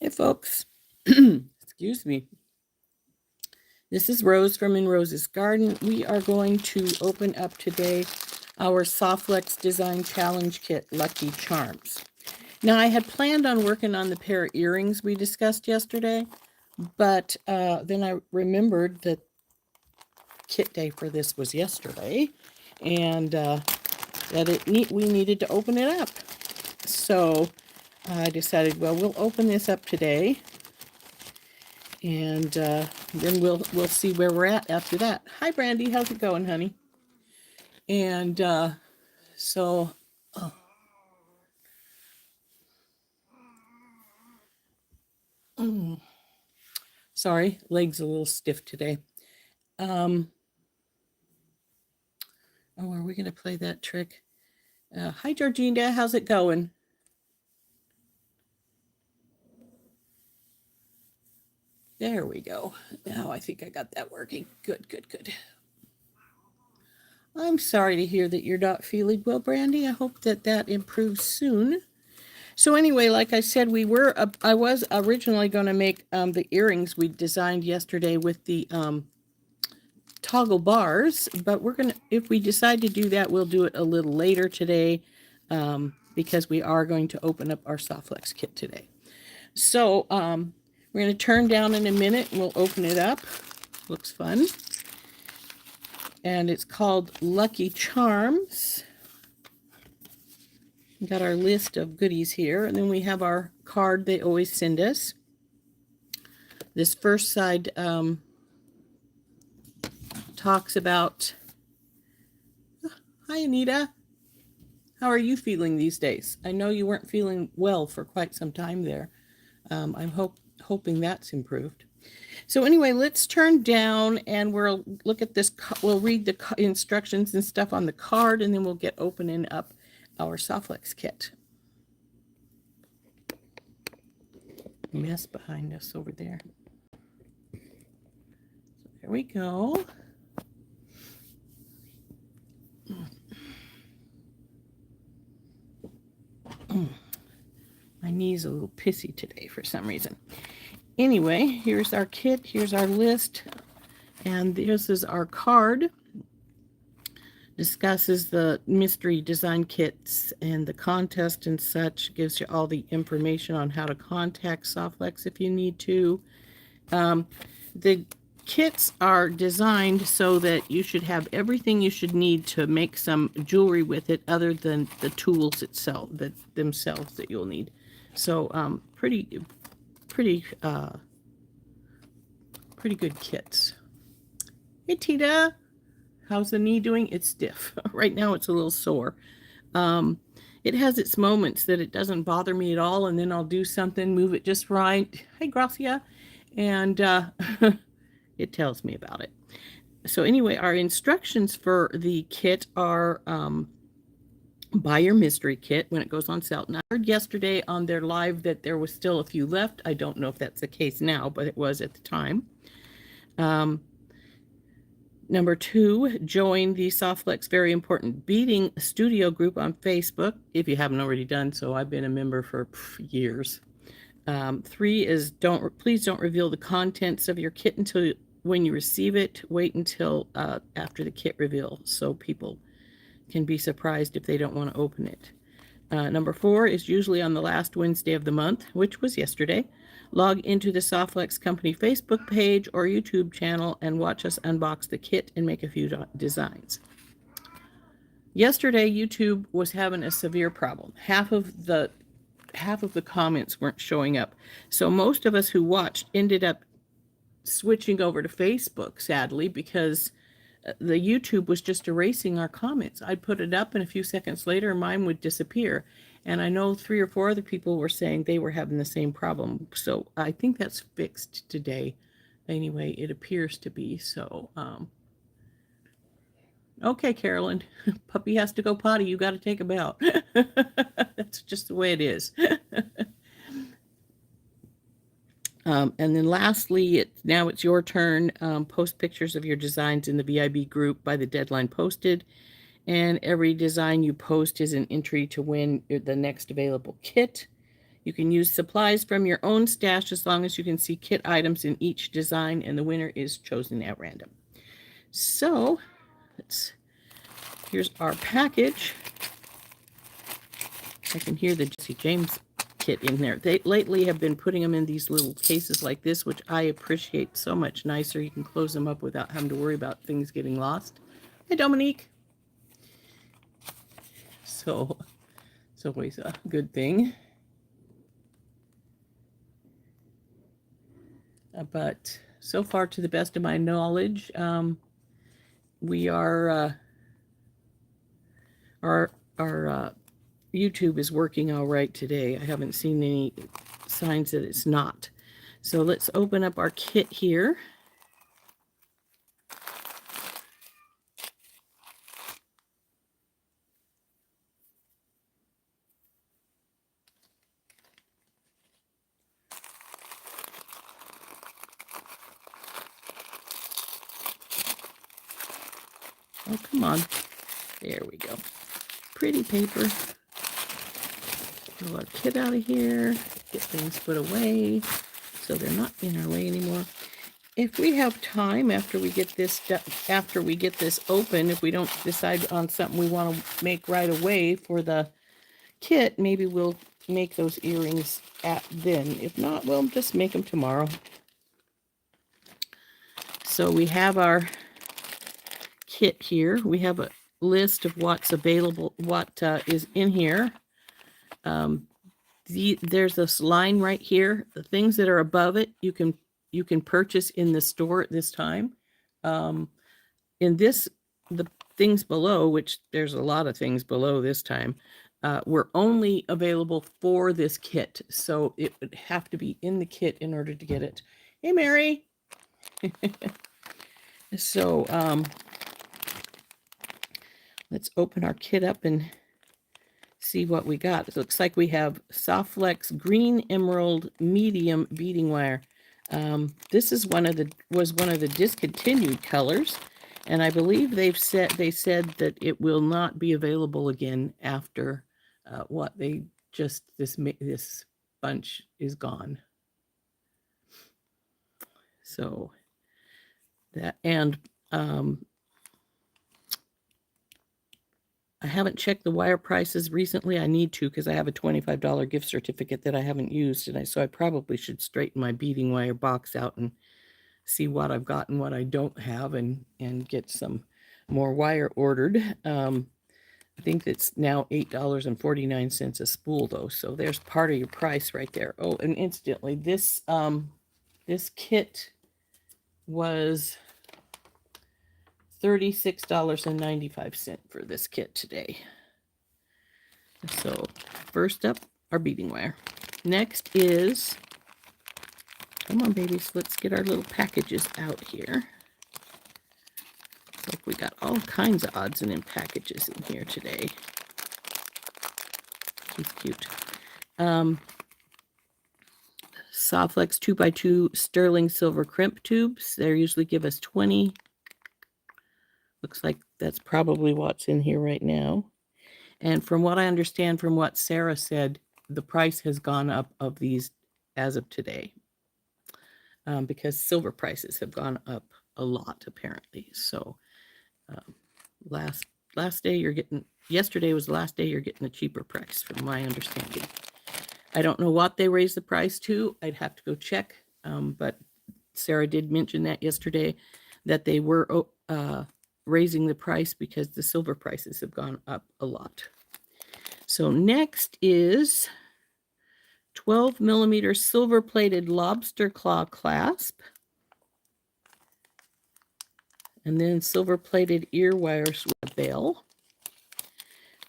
Hey, folks. Excuse me. This is Rose from In Rose's Garden. We are going to open up today our SoftFlex Design Challenge Kit Lucky Charms. Now, I had planned on working on the pair of earrings we discussed yesterday, but then I remembered that kit day for this was yesterday, and that we needed to open it up. So I decided, well, we'll open this up today, and then we'll see where we're at after that. Hi, Brandy. How's it going, honey? And so, oh, sorry, legs a little stiff today. Oh, are we going to play that trick? Hi, Georgina. How's it going? There we go. Now I think I got that working. Good, good, good. I'm sorry to hear that you're not feeling well, Brandy. I hope that that improves soon. So anyway, like I said, I was originally going to make the earrings we designed yesterday with the toggle bars, but if we decide to do that, we'll do it a little later today because we are going to open up our SoftFlex kit today. So we're going to turn down in a minute and we'll open it up. Looks fun. And it's called Lucky Charms. We got our list of goodies here, and then we have our card they always send us. This first side talks about, hi Anita, how are you feeling these days? I know you weren't feeling well for quite some time there. I'm hoping that's improved. So anyway, let's turn down and we'll look at this. We'll read the instructions and stuff on the card, and then we'll get opening up our SoftFlex kit. Mess behind us over there. So there we go. My knee's a little pissy today for some reason. Anyway, here's our kit, here's our list, and this is our card. Discusses the mystery design kits and the contest and such, gives you all the information on how to contact SoftFlex if you need to. The kits are designed so that you should have everything you should need to make some jewelry with it other than the tools themselves that you'll need. So pretty good kits. Hey Tita, how's the knee doing? It's stiff. Right now it's a little sore. It has its moments that it doesn't bother me at all, and then I'll do something, move it just right. Hey Gracia. And it tells me about it. So anyway, our instructions for the kit are buy your mystery kit when it goes on sale. Now, I heard yesterday on their live that there was still a few left. I don't know if that's the case now, but it was at the time. Number 2, join the SoftFlex Very Important Beading Studio group on Facebook, if you haven't already done so. I've been a member for years. 3 is please don't reveal the contents of your kit until when you receive it. Wait until after the kit reveal so people can be surprised if they don't want to open it. Number 4 is usually on the last Wednesday of the month, which was yesterday. Log into the SoftFlex Company Facebook page or YouTube channel and watch us unbox the kit and make a few designs. Yesterday, YouTube was having a severe problem. Half of the comments weren't showing up. So most of us who watched ended up switching over to Facebook, sadly, because the YouTube was just erasing our comments. I'd put it up and a few seconds later mine would disappear. And I know 3 or 4 other people were saying they were having the same problem. So I think that's fixed today. Anyway, it appears to be. So, okay, Carolyn, puppy has to go potty. You got to take him out. That's just the way it is. And then lastly, now it's your turn. Post pictures of your designs in the VIB group by the deadline posted. And every design you post is an entry to win the next available kit. You can use supplies from your own stash as long as you can see kit items in each design, and the winner is chosen at random. So, here's our package. I can hear the Jesse James kit in there. They lately have been putting them in these little cases like this, which I appreciate so much nicer. You can close them up without having to worry about things getting lost. Hey, Dominique. So it's always a good thing. But so far, to the best of my knowledge, we are our YouTube is working all right today. I haven't seen any signs that it's not. So let's open up our kit here. Oh, come on. There we go. Pretty paper. Pull our kit out of here. Get things put away so they're not in our way anymore. If we have time after we get this open, if we don't decide on something we want to make right away for the kit, maybe we'll make those earrings then. If not, we'll just make them tomorrow. So we have our kit here. We have a list of what's available, what is in here. There's this line right here. The things that are above it, you can purchase in the store at this time. In this, the things below, which there's a lot of things below this time, were only available for this kit. So it would have to be in the kit in order to get it. Hey, Mary. So let's open our kit up and see what we got. It looks like we have SoftFlex Green Emerald Medium Beading Wire. This is one of the discontinued colors, and I believe they said that it will not be available again after this bunch is gone. So that, and I haven't checked the wire prices recently. I need to, because I have a $25 gift certificate that I haven't used, and so I probably should straighten my beading wire box out and see what I've got and what I don't have, and get some more wire ordered. I think it's now $8.49 a spool, though, so there's part of your price right there. Oh, and incidentally, this kit was $36.95 for this kit today. So first up, our beading wire. Next is, come on babies, let's get our little packages out here. Look, we got all kinds of odds and ends packages in here today. He's cute. SoftFlex 2x2 sterling silver crimp tubes. They usually give us 20. Looks like that's probably what's in here right now. And from what I understand from what Sarah said, the price has gone up of these as of today, because silver prices have gone up a lot apparently. So last day you're getting, yesterday was the last day you're getting a cheaper price from my understanding. I don't know what they raised the price to. I'd have to go check. But Sarah did mention that yesterday, that they were raising the price because the silver prices have gone up a lot. So next is 12 millimeter silver plated lobster claw clasp. And then silver plated ear wires with a bell.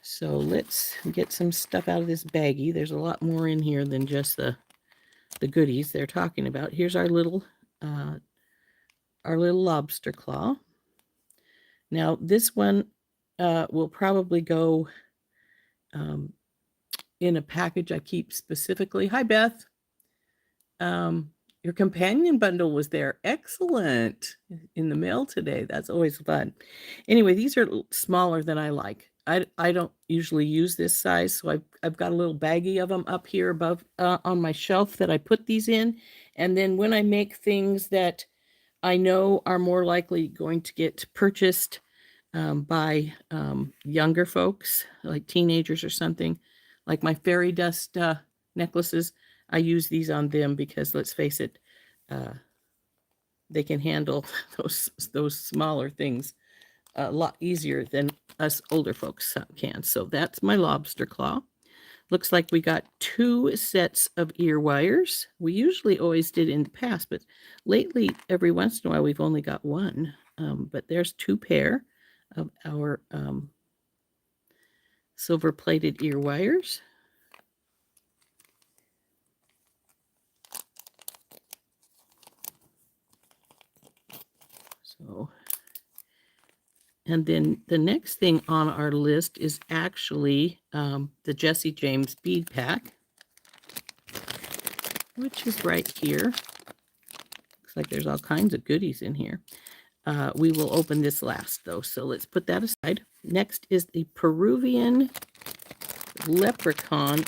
So let's get some stuff out of this baggie. There's a lot more in here than just the goodies they're talking about. Here's our little lobster claw. Now this one will probably go in a package I keep specifically. Hi, Beth. Your companion bundle was there. Excellent. In the mail today. That's always fun. Anyway, these are smaller than I like. I don't usually use this size, so I've got a little baggie of them up here above on my shelf that I put these in. And then when I make things that I know are more likely going to get purchased by younger folks, like teenagers or something, like my fairy dust necklaces, I use these on them because let's face it, they can handle those smaller things a lot easier than us older folks can. So that's my lobster claw. Looks like we got 2 sets of ear wires. We usually always did in the past, but lately, every once in a while, we've only got 1. But there's 2 pair of our silver-plated ear wires. So, and then the next thing on our list is actually the Jesse James bead pack, which is right here. Looks like there's all kinds of goodies in here. We will open this last, though, so let's put that aside. Next is the Peruvian leprechaun,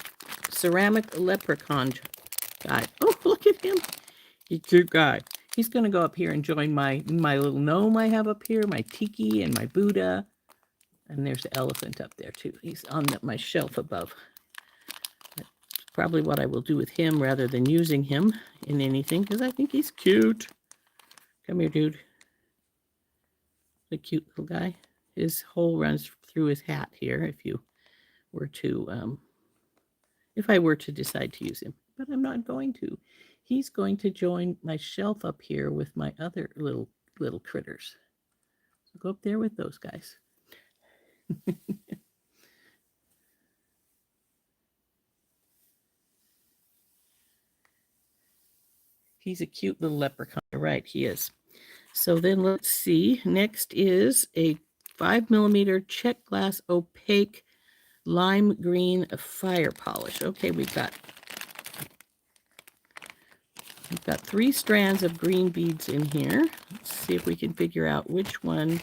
ceramic leprechaun guy. Oh, look at him. He's a cute guy. He's going to go up here and join my little gnome I have up here, my tiki and my Buddha. And there's the elephant up there, too. He's on my shelf above. That's probably what I will do with him rather than using him in anything, because I think he's cute. Come here, dude. The cute little guy. His hole runs through his hat here if you were to, if I were to decide to use him. But I'm not going to. He's going to join my shelf up here with my other little critters. So go up there with those guys. He's a cute little leprechaun. Right, he is. So then let's see. Next is a 5mm check glass opaque lime green fire polish. Okay, we've got 3 strands of green beads in here. Let's see if we can figure out which one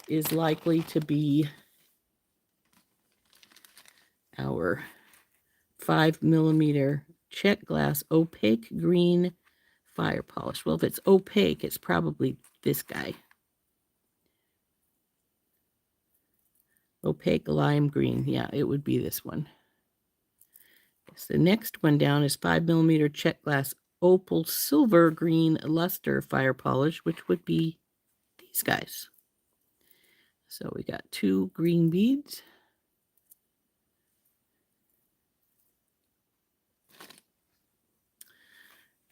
is likely to be our 5mm check glass opaque green fire polish. Well, if it's opaque, it's probably this guy. Opaque lime green. Yeah, it would be this one. So the next one down is 5mm check glass opal silver green luster fire polish, which would be these guys. So we got 2 green beads.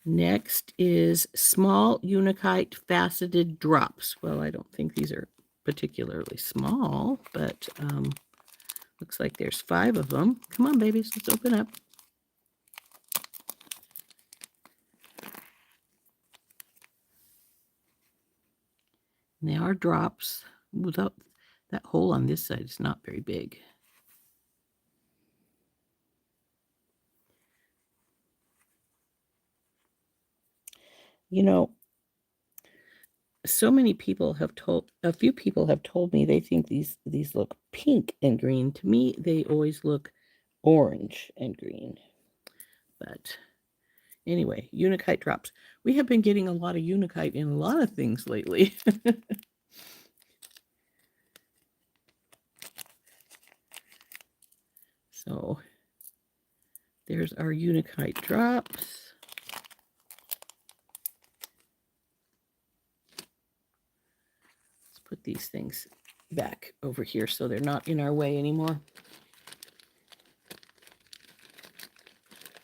Next is small unikite faceted drops. Well, I don't think these are particularly small, but looks like there's 5 of them. Come on, babies, let's open up. And they are drops. Without that hole on this side, it's not very big. You know, so many people have told, a few people have told me they think these look pink and green. To me, they always look orange and green. But anyway, unikite drops. We have been getting a lot of unikite in a lot of things lately. So there's our unikite drops. Put these things back over here so they're not in our way anymore.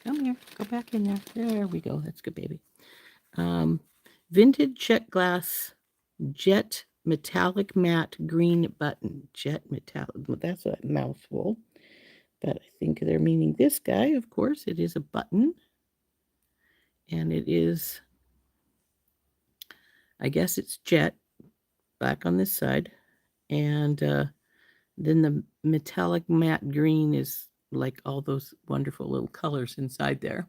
Come here, go back in there. There we go. That's good, baby. Vintage check glass jet metallic matte green button. Jet metallic. That's a mouthful. But I think they're meaning this guy, of course. It is a button. And it is, I guess it's jet back on this side. And then the metallic matte green is like all those wonderful little colors inside there.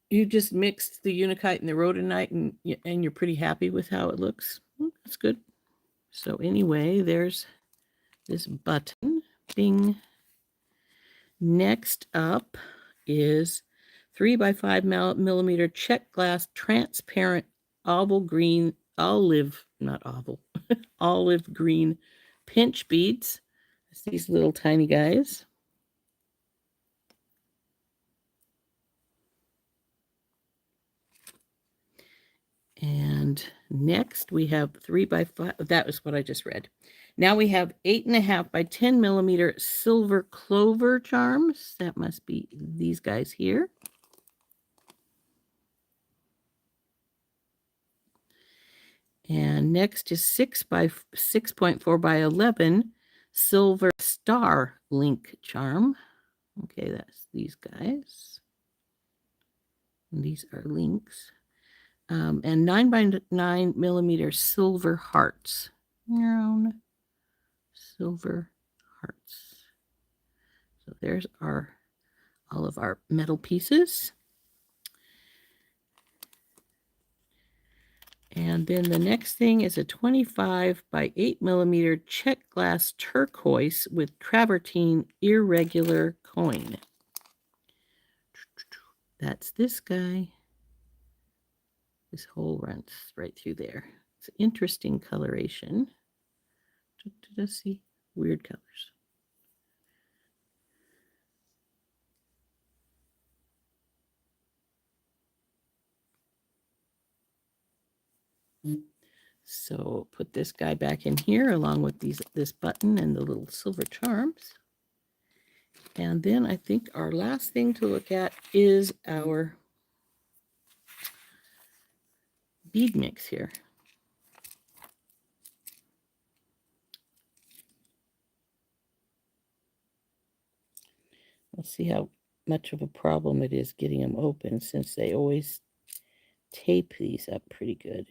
You just mixed the unikite and the rhodonite and you're pretty happy with how it looks. Well, that's good. So anyway, there's this button. Bing. Next up is 3 by 5 millimeter check glass transparent olive green, olive green pinch beads. It's these little tiny guys. And next we have 3 by 5. That was what I just read. Now we have 8.5 by 10 millimeter silver clover charms. That must be these guys here. And next is 6.4 by 11 silver star link charm. Okay, that's these guys. And these are links. And 9 by 9 millimeter silver hearts. Silver hearts. So there's all of our metal pieces. And then the next thing is a 25 by 8 millimeter check glass turquoise with travertine irregular coin. That's this guy. This hole runs right through there. It's an interesting coloration. See, weird colors. So put this guy back in here along with this button and the little silver charms. And then I think our last thing to look at is our bead mix here. Let's see how much of a problem it is getting them open, since they always tape these up pretty good.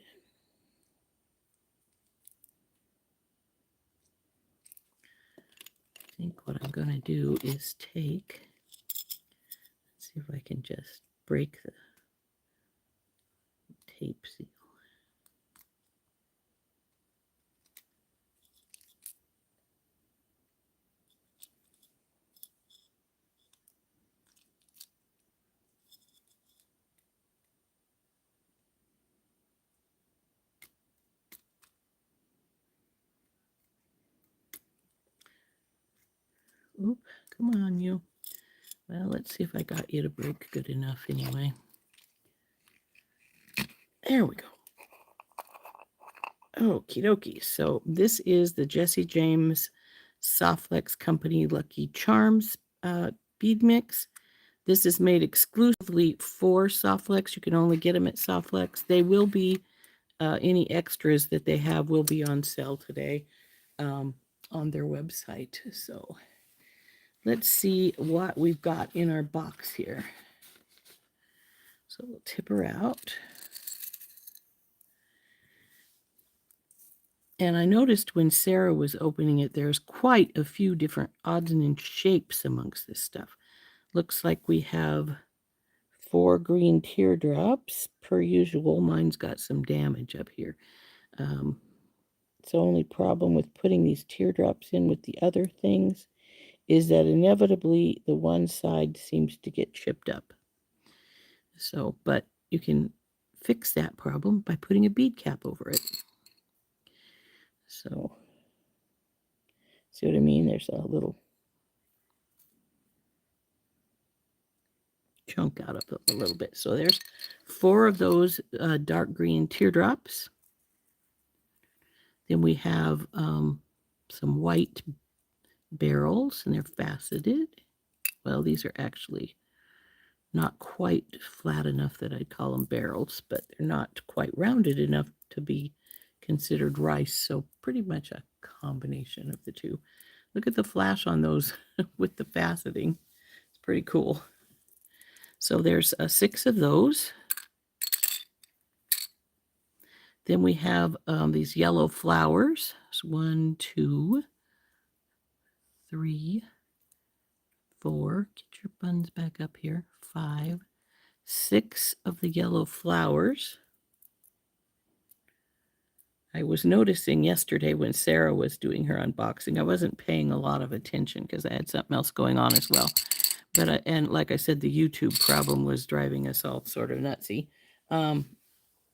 I think what I'm going to do is let's see if I can just break the tape seal. Oop, come on, you. Well, let's see if I got you to break good enough anyway. There we go. Okie dokie. So this is the Jesse James SoftFlex Company Lucky Charms bead mix. This is made exclusively for SoftFlex. You can only get them at SoftFlex. They will be, any extras that they have will be on sale today on their website. So let's see what we've got in our box here. So we'll tip her out. And I noticed when Sarah was opening it, there's quite a few different odds and ends shapes amongst this stuff. Looks like we have 4 green teardrops per usual. Mine's got some damage up here. It's the only problem with putting these teardrops in with the other things is that inevitably the one side seems to get chipped up. So, but you can fix that problem by putting a bead cap over it. So, see what I mean? There's a little chunk out of it a little bit. So there's 4 of those dark green teardrops. Then we have some white barrels, and they're faceted. Well, these are actually not quite flat enough that I'd call them barrels, but they're not quite rounded enough to be considered rice. So pretty much a combination of the two. Look at the flash on those with the faceting. It's pretty cool. So there's 6 of those. Then we have these yellow flowers. So 1, 2, 3, 4. Get your buns back up here. 5, 6 of the yellow flowers. I was noticing yesterday when Sarah was doing her unboxing, I wasn't paying a lot of attention because I had something else going on as well. But and like I said, the YouTube problem was driving us all sort of nutsy.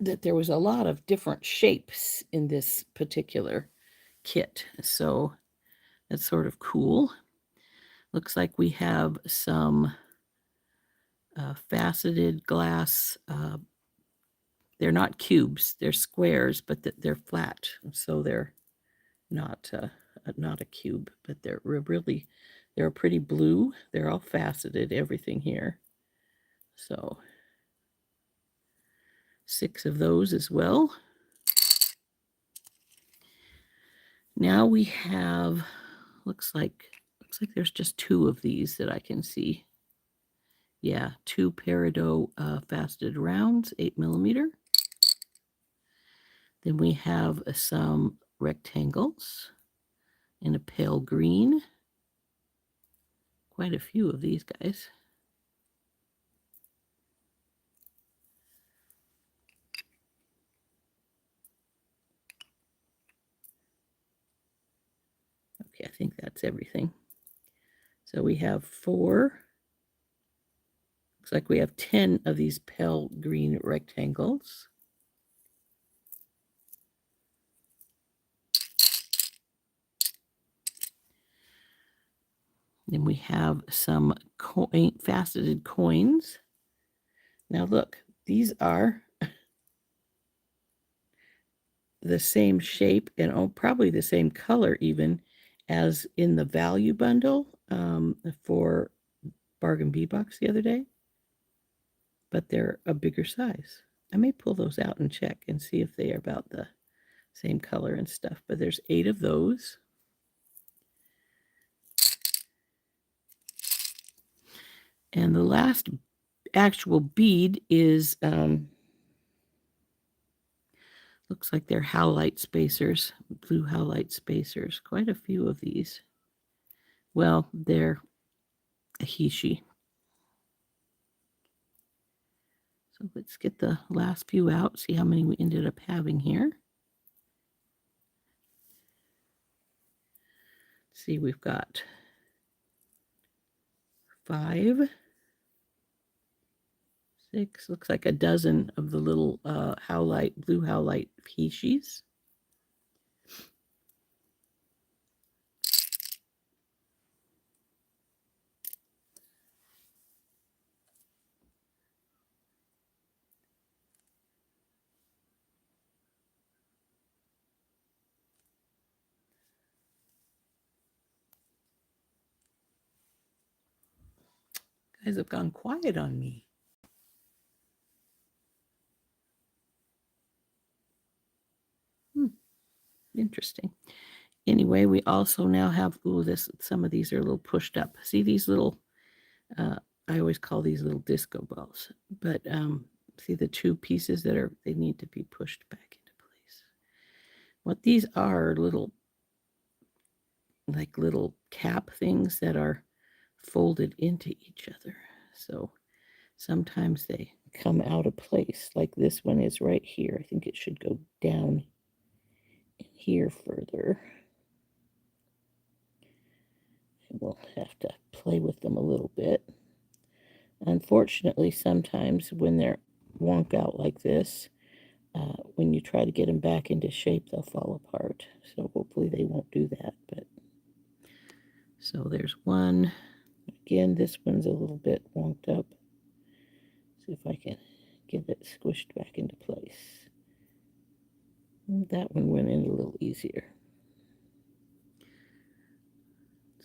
That there was a lot of different shapes in this particular kit. So that's sort of cool. Looks like we have some faceted glass. They're not cubes, they're squares, but they're flat. So they're not not a cube, but they're pretty blue. They're all faceted, everything here. So 6 of those as well. Now we have, looks like there's just 2 of these that I can see. Yeah, 2 peridot faceted rounds, 8mm. Then we have some rectangles in a pale green. Quite a few of these guys. Okay, I think that's everything. So we have 4. Looks like we have 10 of these pale green rectangles. Then we have some faceted coins. Now look, these are the same shape and probably the same color even as in the value bundle for Bargain Bee Box the other day, but they're a bigger size. I may pull those out and check and see if they are about the same color and stuff, but there's 8 of those. And the last actual bead is looks like they're howlite spacers, blue howlite spacers. Quite a few of these. Well, they're a he/she. So let's get the last few out, see how many we ended up having here. Let's see, we've got 5, 6, looks like a dozen of the little blue howlite he/she's. Guys have gone quiet on me. Interesting. Anyway, we also now have, some of these are a little pushed up. See these little, I always call these little disco balls, but see the 2 pieces they need to be pushed back into place. What these are little cap things that are folded into each other. So sometimes they come out of place, like this one is right here. I think it should go down here further. And we'll have to play with them a little bit. Unfortunately, sometimes when they're wonk out like this, when you try to get them back into shape, they'll fall apart. So hopefully they won't do that. But so there's one. Again, this one's a little bit wonked up. See if I can get it squished back into place. That one went in a little easier.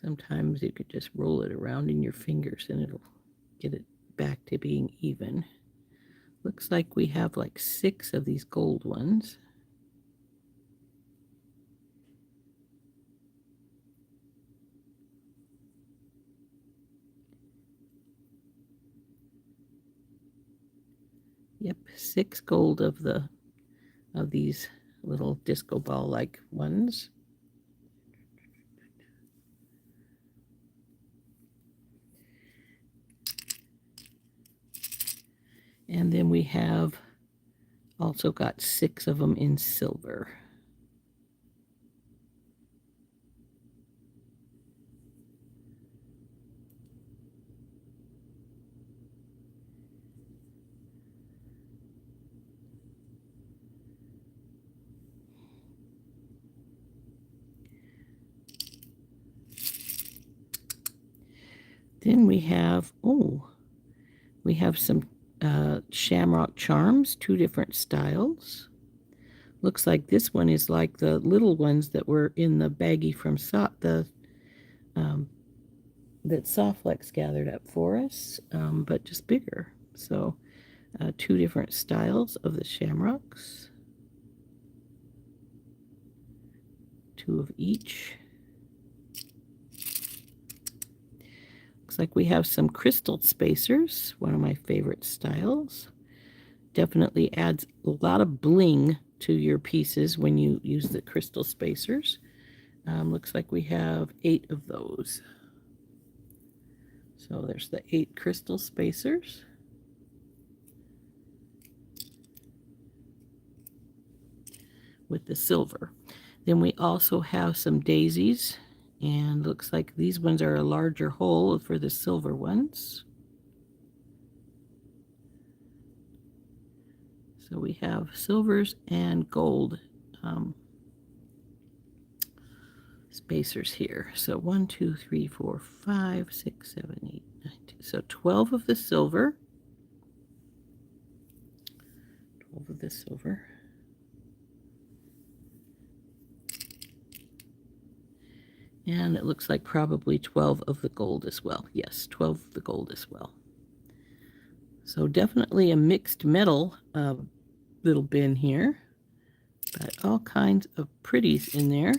Sometimes you could just roll it around in your fingers and it'll get it back to being even. Looks like we have like 6 of these gold ones. Yep, 6 gold of these little disco ball like ones. And then we have also got 6 of them in silver. Then we have, we have some shamrock charms, 2 different styles. Looks like this one is like the little ones that were in the baggie from that SoftFlex gathered up for us, but just bigger. So 2 different styles of the shamrocks, 2 of each. Looks like we have some crystal spacers, one of my favorite styles. Definitely adds a lot of bling to your pieces when you use the crystal spacers. Looks like we have 8 of those. So there's the 8 crystal spacers. With the silver. Then we also have some daisies, and looks like these ones are a larger hole for the silver ones. So we have silvers and gold spacers here. So 1, 2, 3, 4, 5, 6, 7, 8, 9, 10. So 12 of the silver. 12 of the silver. And it looks like probably 12 of the gold as well. Yes, 12 of the gold as well. So definitely a mixed metal little bin here. But all kinds of pretties in there.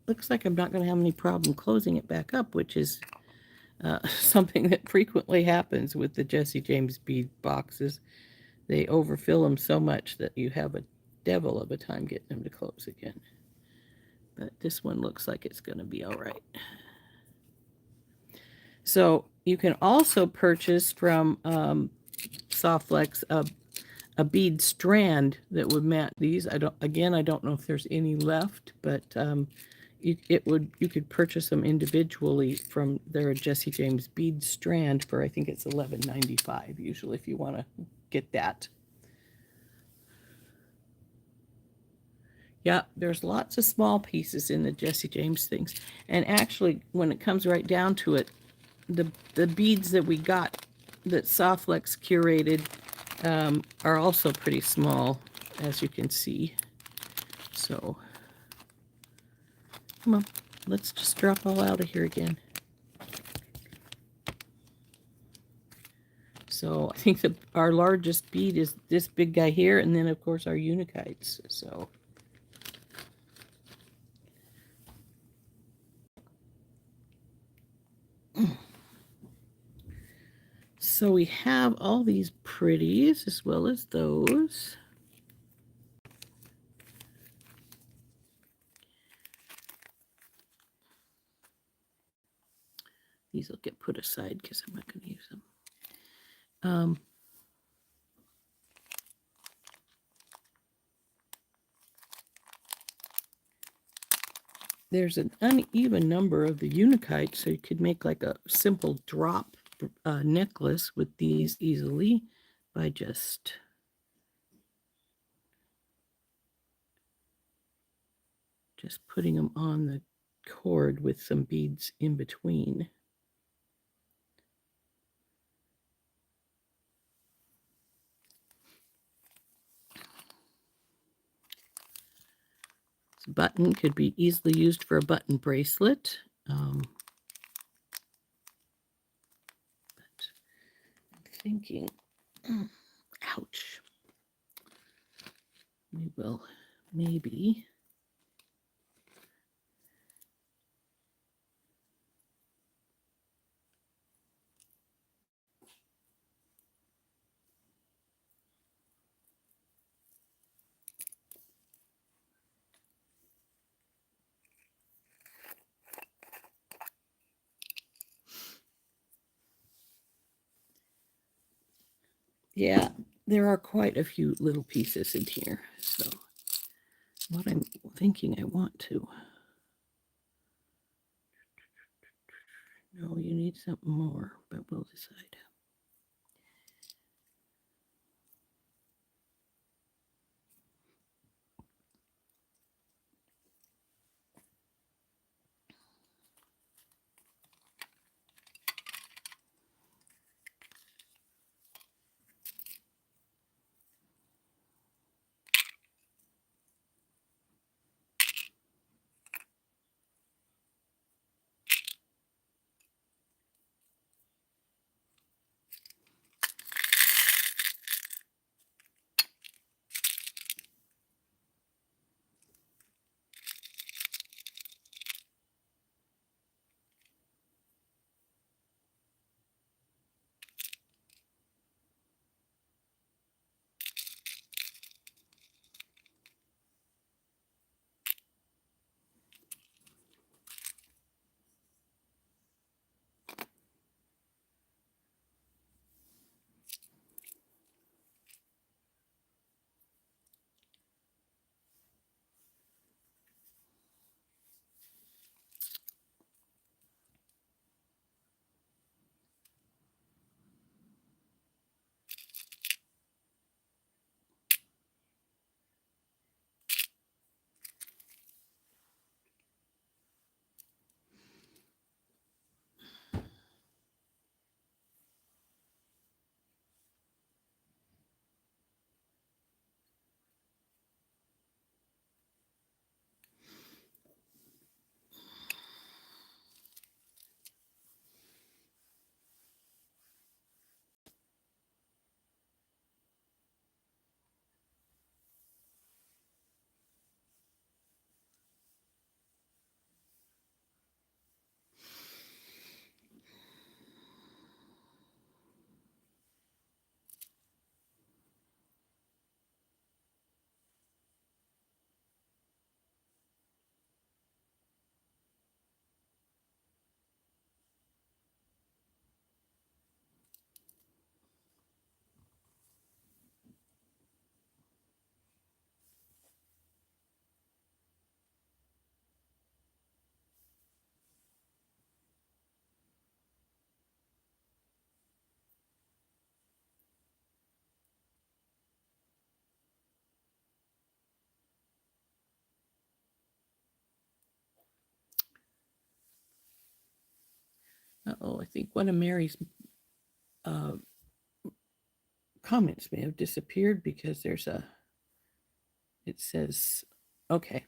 Looks like I'm not going to have any problem closing it back up, which is something that frequently happens with the Jesse James bead boxes. They overfill them so much that you have a devil of a time getting them to close again. But this one looks like it's going to be all right. So you can also purchase from SoftFlex a bead strand that would match these. I don't know if there's any left, but you could purchase them individually from their Jesse James bead strand for, I think it's $11.95 usually, if you want to get that. Yeah, there's lots of small pieces in the Jesse James things. And actually, when it comes right down to it, the beads that we got that SoftFlex curated are also pretty small, as you can see. So, come on, let's just drop all out of here again. So I think our largest bead is this big guy here, and then of course our unikites. So we have all these pretties as well as those. These will get put aside because I'm not going to use them. There's an uneven number of the unikites, so you could make like a simple drop necklace with these easily by just putting them on the cord with some beads in between. This button could be easily used for a button bracelet. But I'm thinking, ouch. We will maybe. Yeah, there are quite a few little pieces in here. So what I'm thinking I want to. No, you need something more, but we'll decide. I think one of Mary's uh, comments may have disappeared because it says, okay.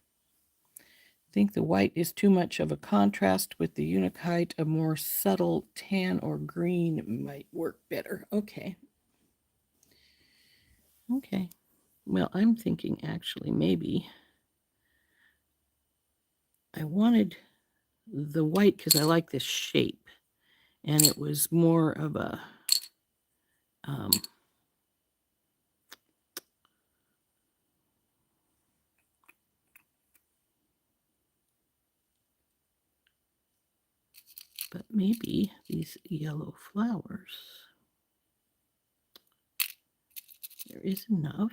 I think the white is too much of a contrast with the Unikite. A more subtle tan or green might work better. Okay. Okay. Well, I'm thinking actually maybe I wanted the white because I like this shape, and it was more of a um, but maybe these yellow flowers, there is enough.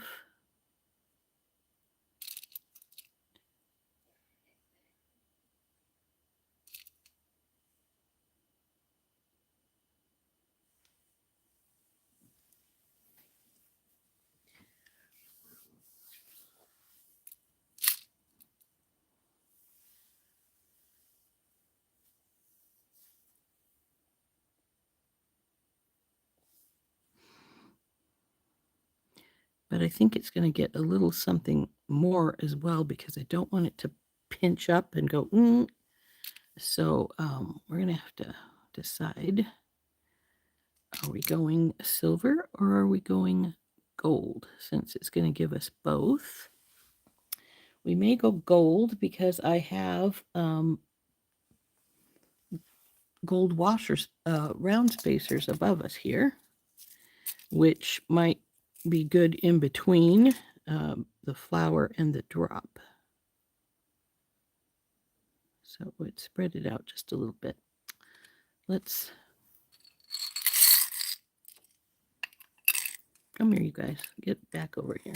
But I think it's going to get a little something more as well because I don't want it to pinch up and go, So we're going to have to decide, are we going silver or are we going gold? Since it's going to give us both. We may go gold because I have gold washers, round spacers above us here, which might be good in between the flower and the drop. So let's spread it out just a little bit. Let's come here, you guys. Get back over here.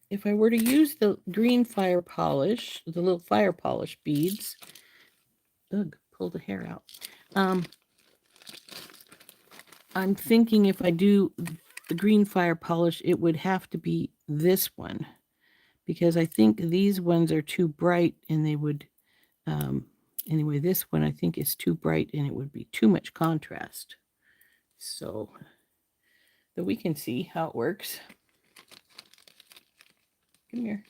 If I were to use the green fire polish, the little fire polish beads, pull the hair out. I'm thinking if I do the green fire polish, it would have to be this one because I think these ones are too bright and they would, anyway, this one I think is too bright and it would be too much contrast. So that we can see how it works. Come here.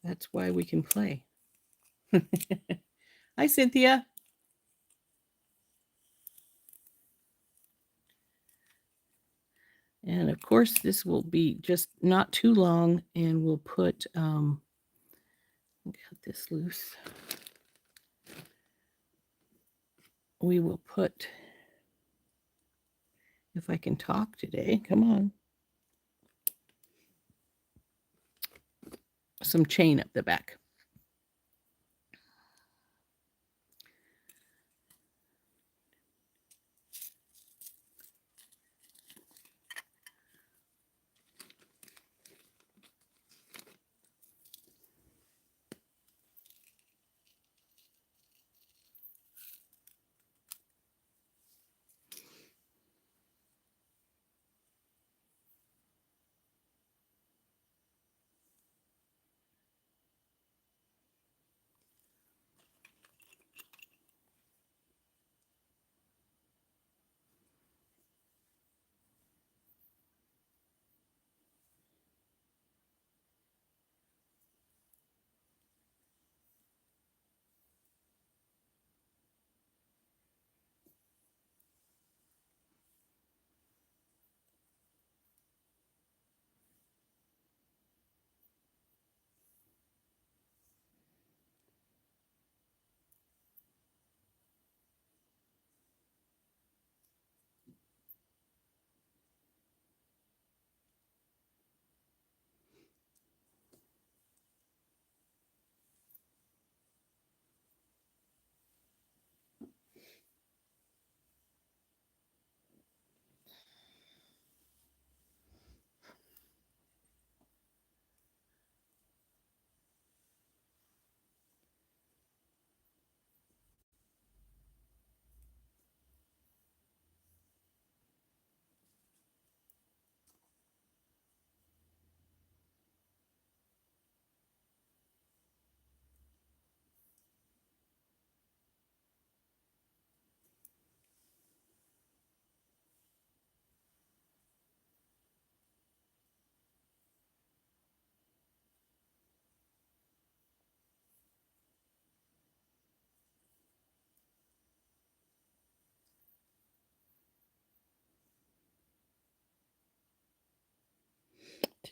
That's why we can play. Hi, Cynthia. And of course, this will be just not too long, and we'll put, get this loose. We will put, if I can talk today, come on, some chain up the back.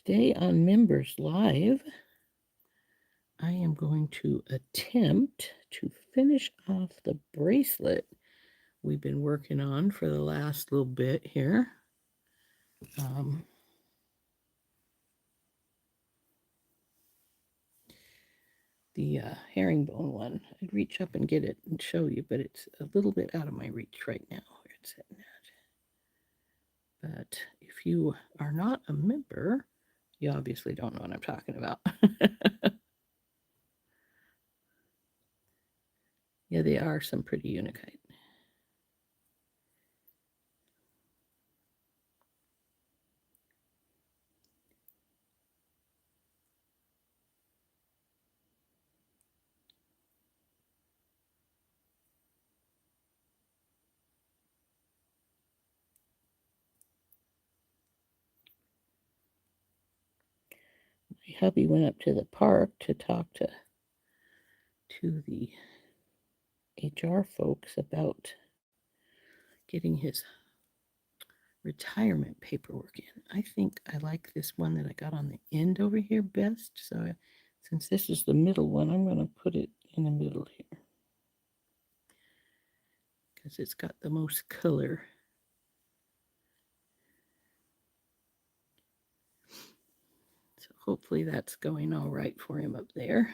Today on Members Live, I am going to attempt to finish off the bracelet we've been working on for the last little bit here. The herringbone one, I'd reach up and get it and show you, but it's a little bit out of my reach right now where it's sitting at. But if you are not a member, you obviously don't know what I'm talking about. Yeah, they are some pretty unikite. My hubby went up to the park to talk to the HR folks about getting his retirement paperwork in. I think I like this one that I got on the end over here best. So since this is the middle one, I'm going to put it in the middle here because it's got the most color. So hopefully that's going all right for him up there.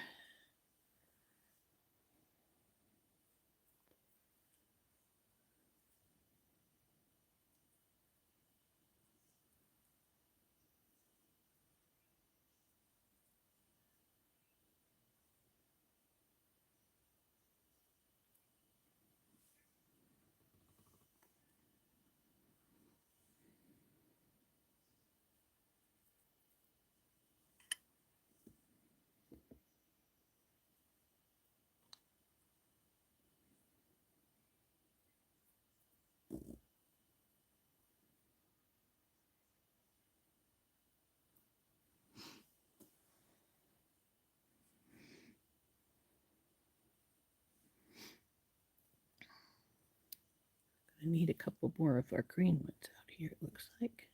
I need a couple more of our green ones out here, it looks like.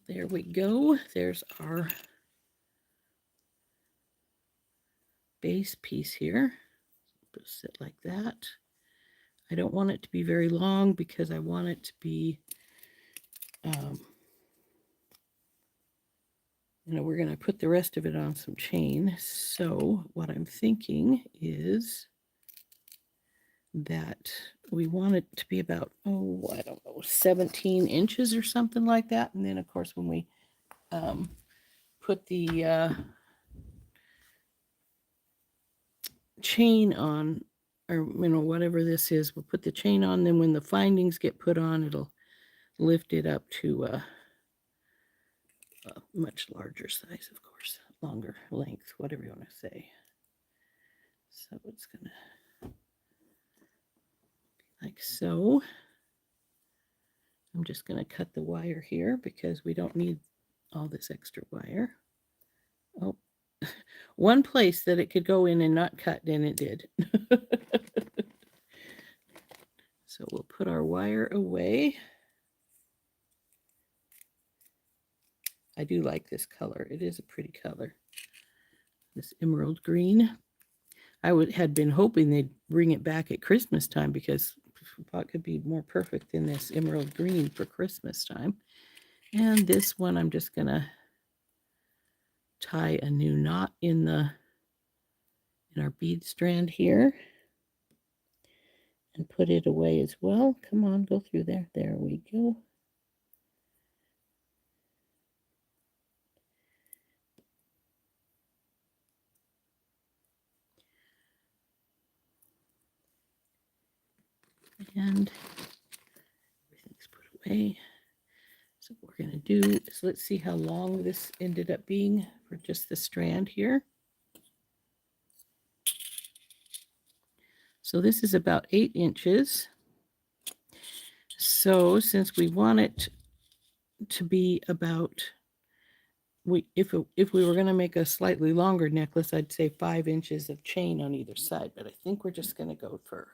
There we go. There's our base piece here. Just sit like that. I don't want it to be very long because I want it to be, we're going to put the rest of it on some chain. So what I'm thinking is that we want it to be about, I don't know, 17 inches or something like that. And then, of course, when we put the chain on, or whatever this is, we'll put the chain on, then when the findings get put on, it'll lift it up to a much larger size, of course, longer length, whatever you want to say. So it's gonna be like so. I'm just going to cut the wire here because we don't need all this extra wire. Oh, one place that it could go in and not cut, and it did. So we'll put our wire away. I do like this color. It is a pretty color. This emerald green. I had been hoping they'd bring it back at Christmas time because what could be more perfect than this emerald green for Christmas time. And this one I'm just going to tie a new knot in our bead strand here and put it away as well. Come on, go through there. There we go. And everything's put away. So what we're going to do is let's see how long this ended up being for just the strand here. So this is about 8 inches. So since we want it to be about, if we were going to make a slightly longer necklace, I'd say 5 inches of chain on either side, but I think we're just going to go for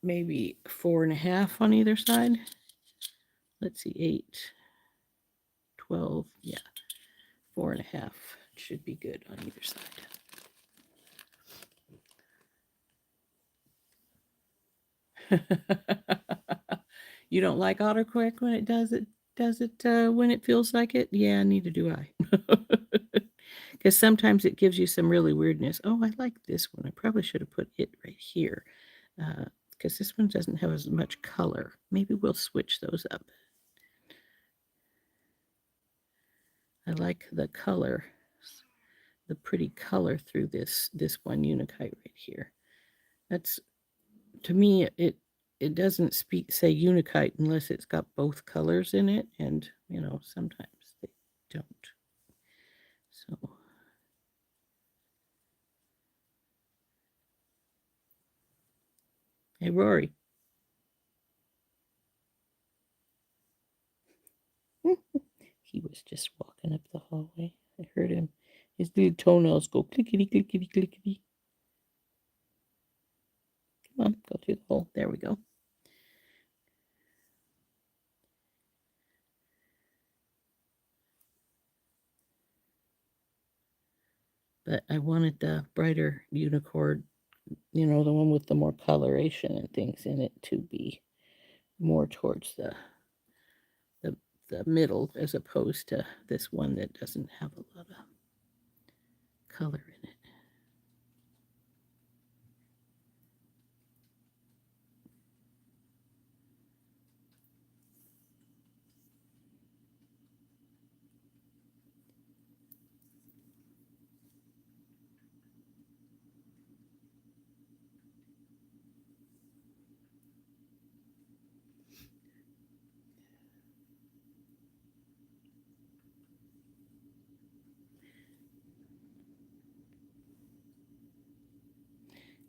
maybe 4.5 on either side. Let's see, 8, 12, yeah, 4.5 should be good on either side. You don't like autocorrect when it does it when it feels like it? Yeah, neither do I. Because sometimes it gives you some really weirdness. Oh, I like this one. I probably should have put it right here because this one doesn't have as much color. Maybe we'll switch those up. I like the color, the pretty color through this one unikite right here. That's, to me, it doesn't say unikite unless it's got both colors in it, and you know, sometimes they don't. So hey, Rory. He was just walking up the hallway. I heard him. His little toenails go clickety, clickety, clickety. Come on, go through the hole. There we go. But I wanted the brighter unicorn, you know, the one with the more coloration and things in it, to be more towards the middle, as opposed to this one that doesn't have a lot of color in it.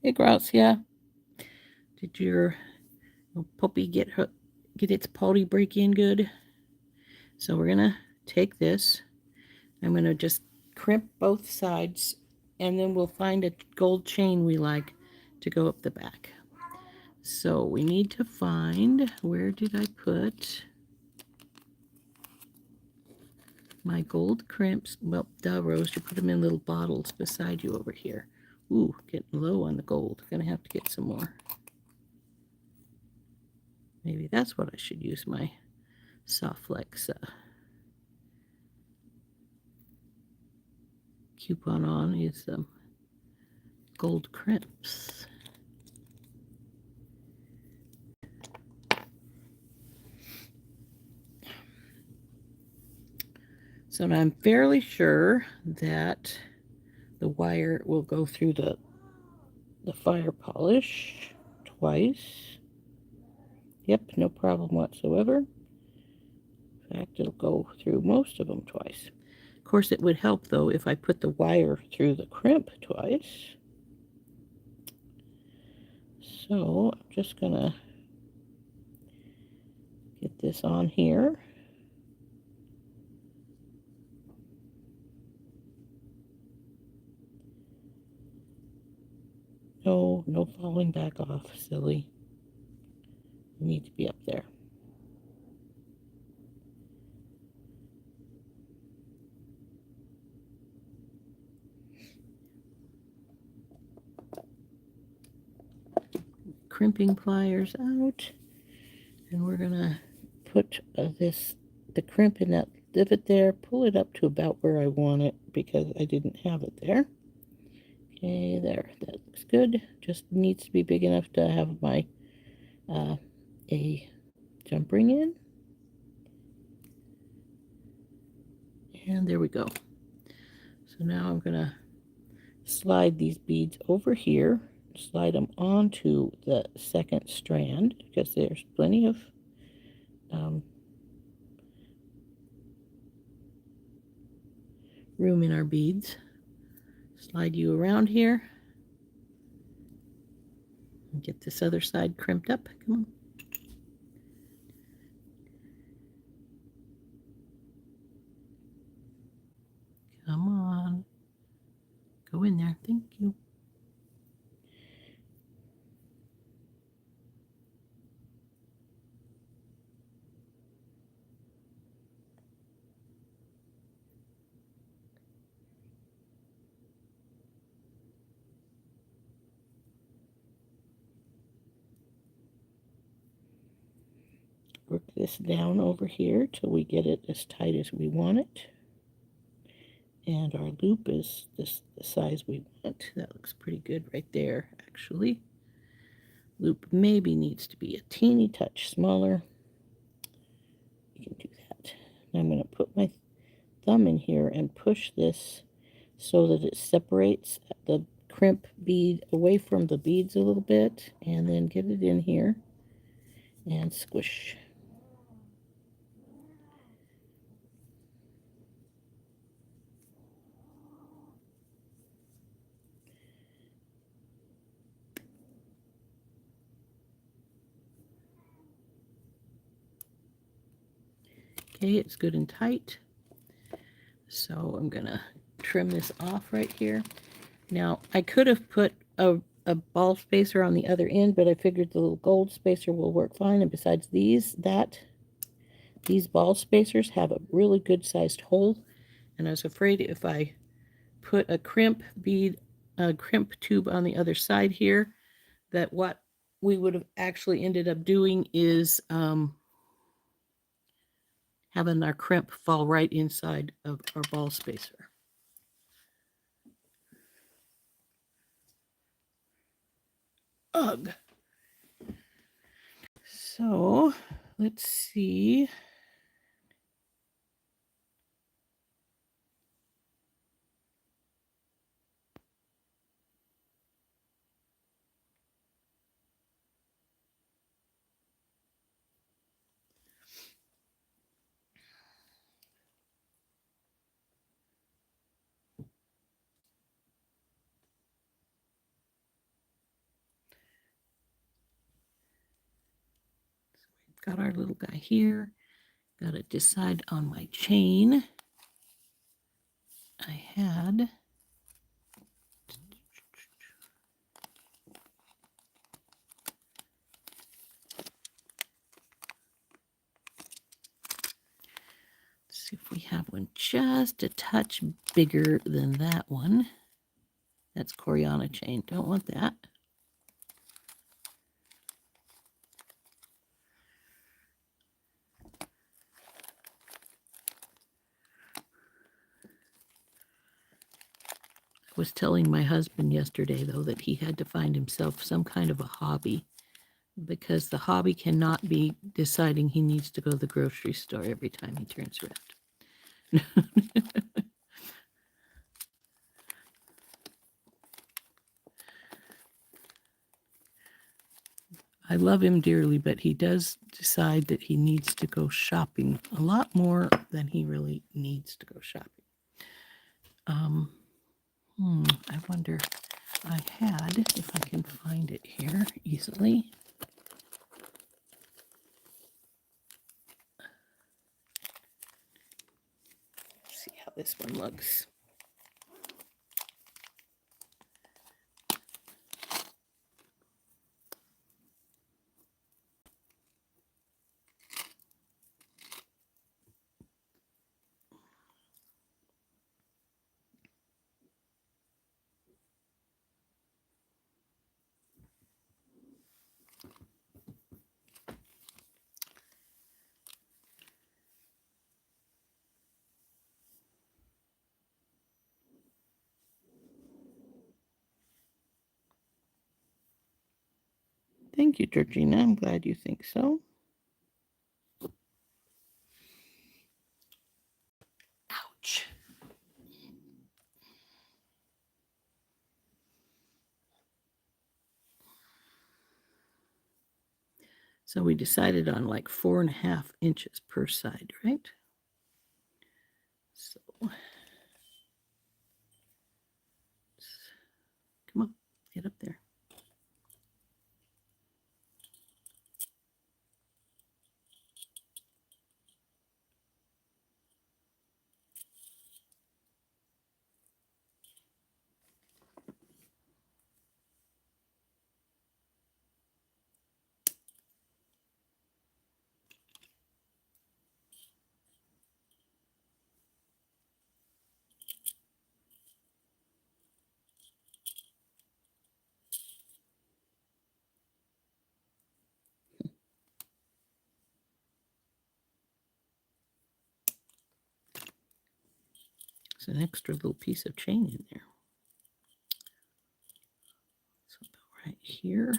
Hey, Grouse, yeah. Did your puppy get its potty break in good? So we're gonna take this. I'm gonna just crimp both sides, and then we'll find a gold chain we like to go up the back. So we need to find, where did I put my gold crimps? Well, duh, Rose, you put them in little bottles beside you over here. Ooh, getting low on the gold. Gonna have to get some more. Maybe that's what I should use my SoftFlex coupon on, is gold crimps. So now I'm fairly sure that the wire will go through the fire polish twice. Yep, no problem whatsoever. In fact, it'll go through most of them twice. Of course, it would help, though, if I put the wire through the crimp twice. So I'm just going to Get this on here. No, no falling back off, silly. You need to be up there. Crimping pliers out, and we're gonna put the crimp in that divot there, pull it up to about where I want it because I didn't have it there. Okay, there, that looks good. Just needs to be big enough to have my a jump ring in, and there we go. So now I'm gonna slide these beads over here, slide them onto the second strand because there's plenty of room in our beads. Slide you around here and get this other side crimped up. Come on. Come on. Go in there. Thank you. Work this down over here till we get it as tight as we want it. And our loop is the size we want. That looks pretty good right there, actually. Loop maybe needs to be a teeny touch smaller. You can do that. Now I'm going to put my thumb in here and push this so that it separates the crimp bead away from the beads a little bit, and then get it in here and squish. Okay, it's good and tight. So I'm gonna trim this off right here. Now I could have put a ball spacer on the other end, but I figured the little gold spacer will work fine. And besides these ball spacers have a really good sized hole, and I was afraid if I put a crimp tube on the other side here, that what we would have actually ended up doing is having our crimp fall right inside of our ball spacer. Ugh. So let's see. Got our little guy here. Got to decide on my chain. I had see if we have one just a touch bigger than that one. That's Coriana chain. Don't want that. I was telling my husband yesterday, though, that he had to find himself some kind of a hobby, because the hobby cannot be deciding he needs to go to the grocery store every time he turns around. I love him dearly, but he does decide that he needs to go shopping a lot more than he really needs to go shopping. I wonder, I had, if I can find it here easily. this one looks. Thank you, Georgina. I'm glad you think so. Ouch. So we decided on like 4.5 inches per side, right? So come on, get up there. There's an extra little piece of chain in there. So about right here.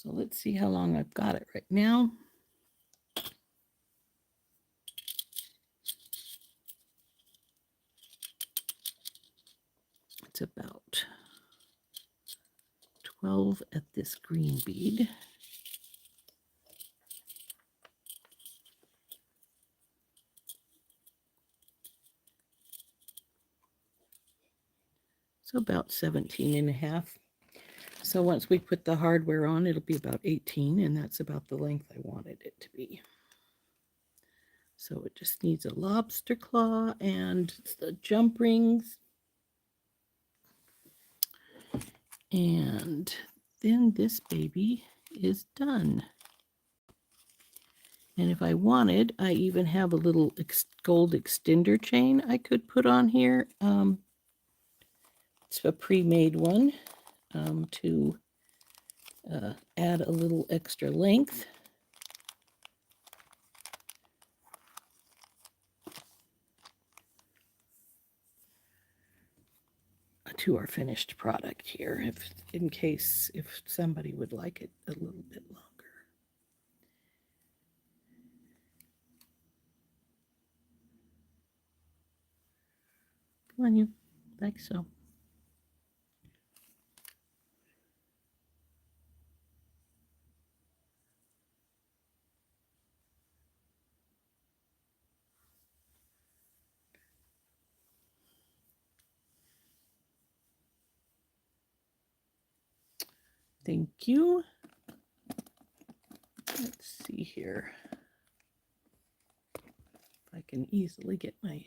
So let's see how long I've got it right now. It's about 12 at this green bead. So about 17.5. So once we put the hardware on, it'll be about 18, and that's about the length I wanted it to be. So it just needs a lobster claw and the jump rings. And then this baby is done. And if I wanted, I even have a little gold extender chain I could put on here. It's a pre-made one to add a little extra length. To our finished product here, in case if somebody would like it a little bit longer. Come on, you, like so. Thank you. Let's see here. If I can easily get my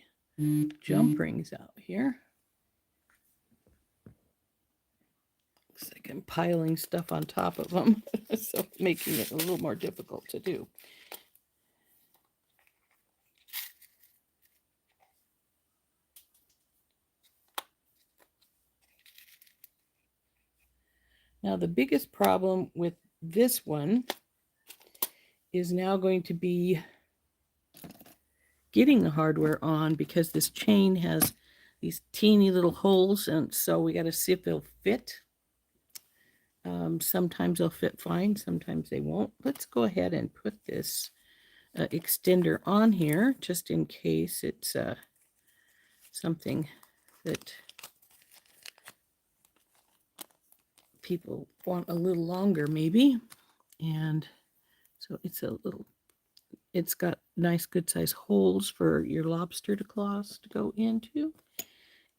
jump rings out here. Looks like I'm piling stuff on top of them, so making it a little more difficult to do. Now the biggest problem with this one is now going to be getting the hardware on, because this chain has these teeny little holes, and so we got to see if they'll fit. Sometimes they'll fit fine, sometimes they won't. Let's go ahead and put this extender on here just in case it's something that people want a little longer maybe. And so it's got nice good size holes for your lobster claws to go into,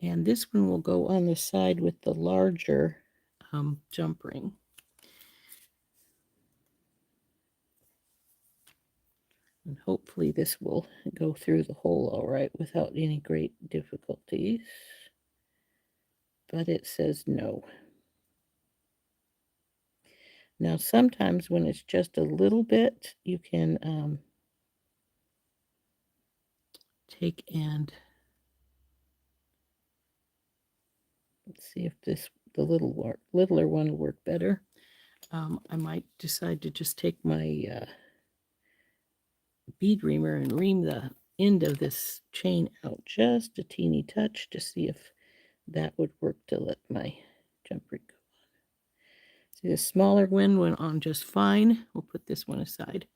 and this one will go on the side with the larger jump ring. And hopefully this will go through the hole all right without any great difficulties, but it says no. Now sometimes when it's just a little bit, you can take and let's see if the littler one will work better. I might decide to just take my bead reamer and ream the end of this chain out just a teeny touch to see if that would work to let my jump ring go on. See, the smaller one went on just fine. We'll put this one aside.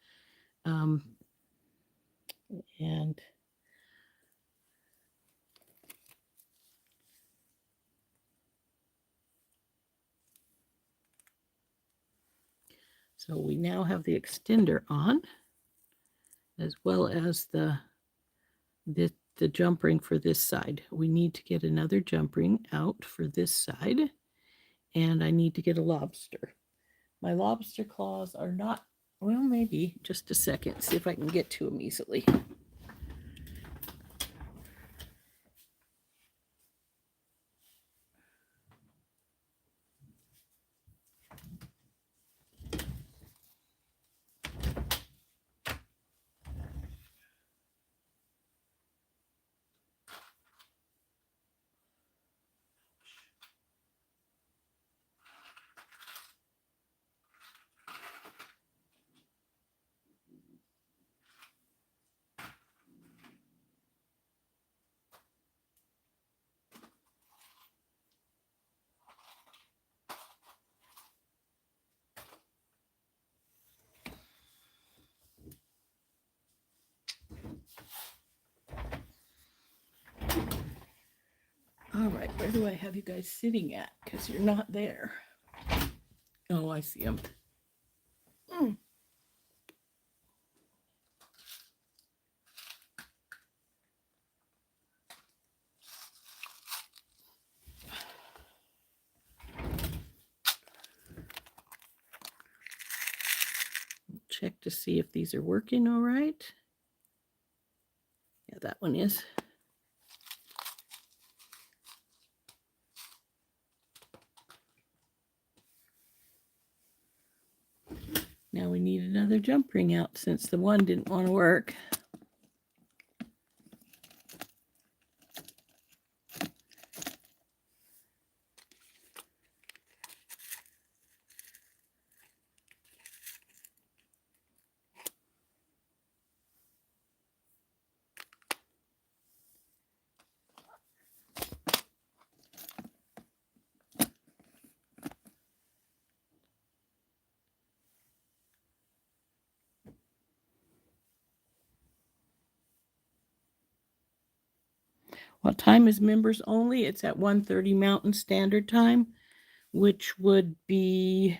And so we now have the extender on, as well as the jump ring for this side. We need to get another jump ring out for this side, and I need to get a lobster. My lobster claws are not, well, maybe just a second, see if I can get to them easily. All right, where do I have you guys sitting at? Because you're not there. Oh, I see them. check to see if these are working all right. Yeah, that one is. Now we need another jump ring out since the one didn't want to work. What time is members only? It's at 1:30 Mountain Standard Time, which would be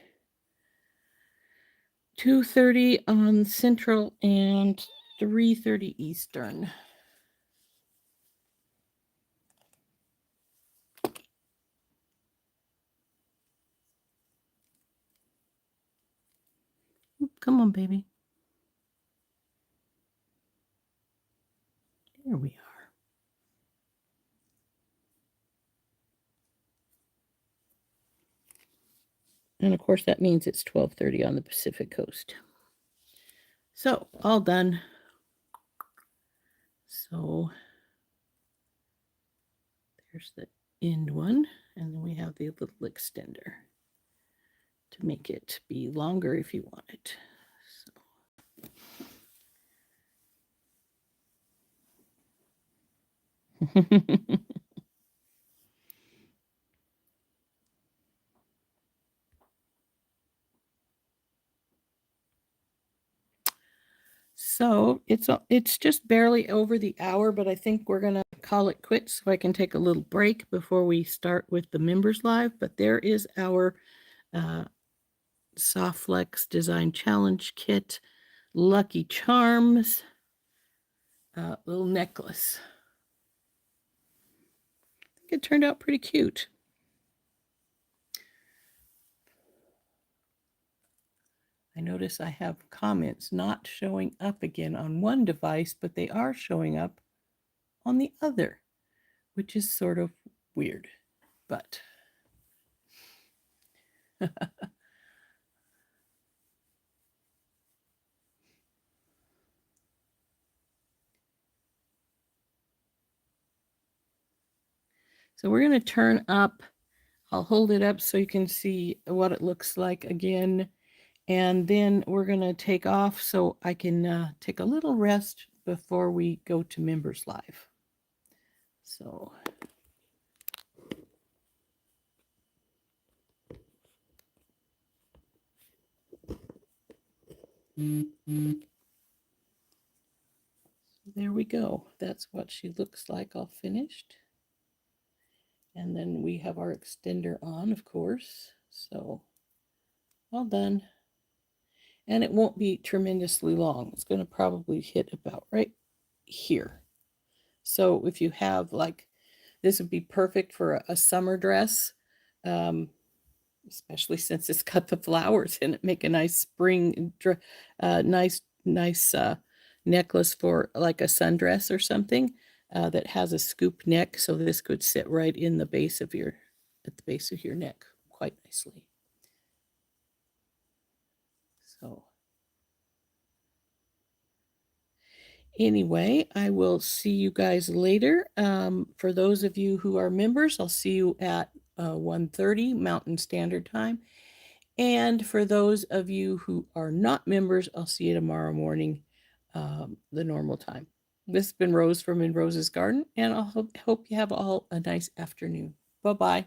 2:30 on Central and 3:30 Eastern. Come on, baby. There we are. And of course, that means it's 12:30 on the Pacific Coast. So, all done. So, there's the end one. And then we have the little extender to make it be longer if you want it. So. So it's just barely over the hour, but I think we're gonna call it quits so I can take a little break before we start with the members live. But there is our SoftFlex Design Challenge Kit, Lucky Charms, little necklace. I think it turned out pretty cute. I notice I have comments not showing up again on one device, but they are showing up on the other, which is sort of weird, but so we're going to turn up. I'll hold it up so you can see what it looks like again. And then we're going to take off so I can take a little rest before we go to members live. So. There we go. That's what she looks like all finished. And then we have our extender on, of course. So all done. And it won't be tremendously long. It's going to probably hit about right here. So if you have like, this would be perfect for a summer dress, especially since it's got the flowers in it. Make a nice spring, nice necklace for like a sundress or something that has a scoop neck. So this could sit right in the base of your, at the base of your neck quite nicely. So anyway, I will see you guys later. For those of you who are members, I'll see you at 1:30 Mountain Standard Time. And for those of you who are not members, I'll see you tomorrow morning, the normal time. This has been Rose from In Rose's Garden, and I hope you have all a nice afternoon. Bye-bye.